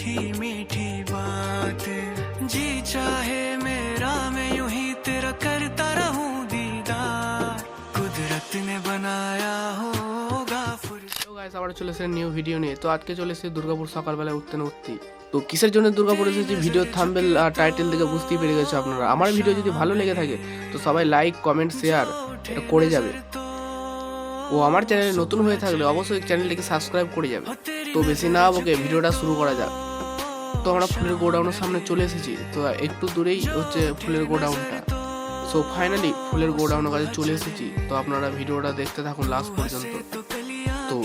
मीठी मीठी बातें, जी चाहे मेरा मैं यूं ही तेरा करता रहूं दीदार, कुदरत ने बनाया होगा গাইস আবার চলে এসেছে নিউ ভিডিও নিয়ে। তো আজকে চলে এসেছে দুর্গাপুর সকালবেলায় উঠতে না উঠতেই। তো কিসের জন্য দুর্গাপুর এসেছি ভিডিও থাম্বনেল আর টাইটেল দেখে বুঝতেই পেরে গেছো আপনারা। আমার ভিডিও যদি ভালো লেগে থাকে তো সবাই লাইক কমেন্ট শেয়ার এটা করে যাবে, ও আমার চ্যানেলে নতুন হয়ে থাকলে অবশ্যই চ্যানেলটিকে সাবস্ক্রাইব করে যাবে। তো বেশি না বকে ভিডিওটা শুরু করা যাক। তো আমরা ফুলের গোডাউনের সামনে চলে এসেছি, তো একটু দূরেই হচ্ছে ফুলের গোডাউনটা। সো ফাইনালি ফুলের গোডাউনের কাছে চলে এসেছি। তো আপনারা ভিডিওটা দেখতে থাকুন লাস্ট পর্যন্ত। তো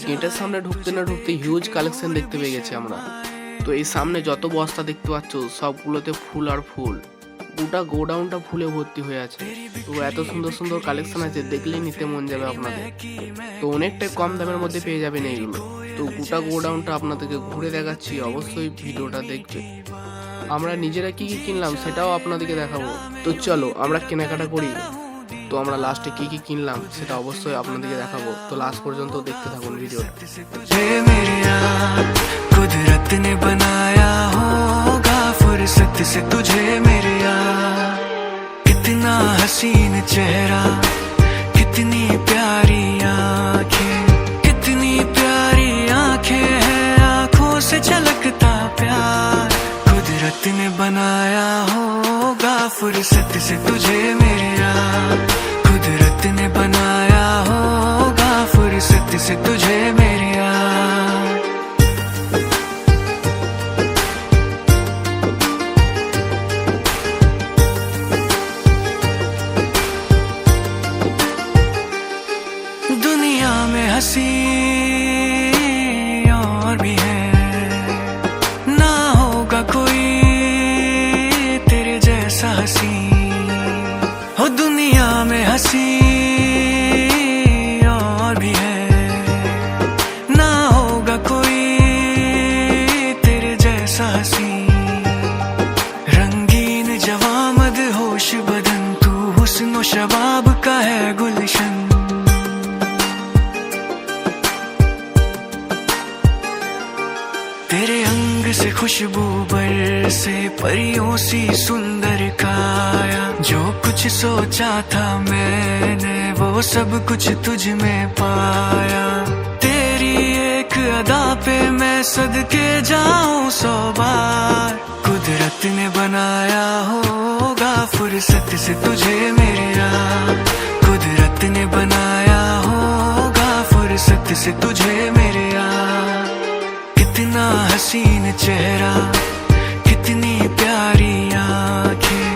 গেটের সামনে ঢুকতে না ঢুকতে হিউজ কালেকশন দেখতে পেয়ে গেছি আমরা। তো এই সামনে যত বস্তা দেখতে পাচ্ছ সবগুলোতে ফুল আর ফুল, গোটা গোডাউনটা ফুলে ভর্তি হয়ে আছে। তো এত সুন্দর সুন্দর কালেকশন আছে, দেখলেই নিতে মন যাবে আপনাদের। তো অনেকটাই কম দামের মধ্যে পেয়ে যাবেন এইগুলো। তো গোটা গোডাউনটা আপনাদেরকে ঘুরে দেখাচ্ছি, অবশ্যই ভিডিওটা দেখবে। আমরা নিজেরা কি কি কিনলাম সেটাও আপনাদেরকে দেখাবো। তো চলো আমরা কেনাকাটা করি। তো আমরা লাস্টে কি কি কিনলাম সেটা অবশ্যই আপনাদেরকে দেখাবো। তো লাস্ট পর্যন্ত দেখতে থাকুন ভিডিওটা। कुदरत ने बनाया होगा फुर्सत से तुझे मेरे यार, कितना हसीन चेहरा, कितनी प्यारी आंखें, कितनी प्यारी आंखें हैं, आंखों से झलकता प्यार, कुदरत ने बनाया होगा फुर्सत से तुझे मेरे यार, कुदरत ने बनाया होगा फुर्सत से तुझे मेरे यार। दुनिया में हंसी और भी है, ना होगा कोई तेरे जैसा हंसी, हो दुनिया में हंसी और भी है, ना होगा कोई तेरे जैसा हंसी, रंगीन जवां मदहोश बदन, तू हुस्न व शबाब का है गुलशन, तेरे अंग से खुशबू बरसे परियों सी सुंदर काया, जो कुछ सोचा था मैंने वो सब कुछ तुझ में पाया, तेरी एक अदा पे मैं सदके जाऊं 100 बार, कुदरत ने बनाया होगा फुर्सत से तुझे मेरे यार, कुदरत ने बनाया होगा फुर्सत से तुझे मेरे यार, कितना हसीन चेहरा, कितनी प्यारी आंखें।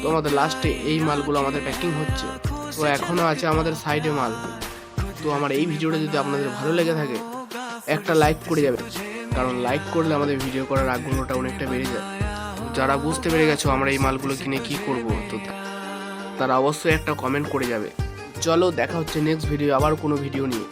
তো আমাদের লাস্টে এই মালগুলো আমাদের প্যাকিং হচ্ছে। তো এখনো আছে আমাদের সাইডে মাল। তো আমার এই ভিডিওটা যদি আপনাদের ভালো লেগে থাকে একটা লাইক করে যাবে, কারণ লাইক করলে আমাদের ভিডিও করার আগ্রহটা অনেকটা বেড়ে যায়। যারা বুঝতে পেরে গেছো আমরা এই মালগুলো কিনে কি করব, তো তারা অবশ্যই একটা কমেন্ট করে যাবে। চলো দেখা হচ্ছে নেক্সট ভিডিও, আবার কোনো ভিডিও নিয়ে।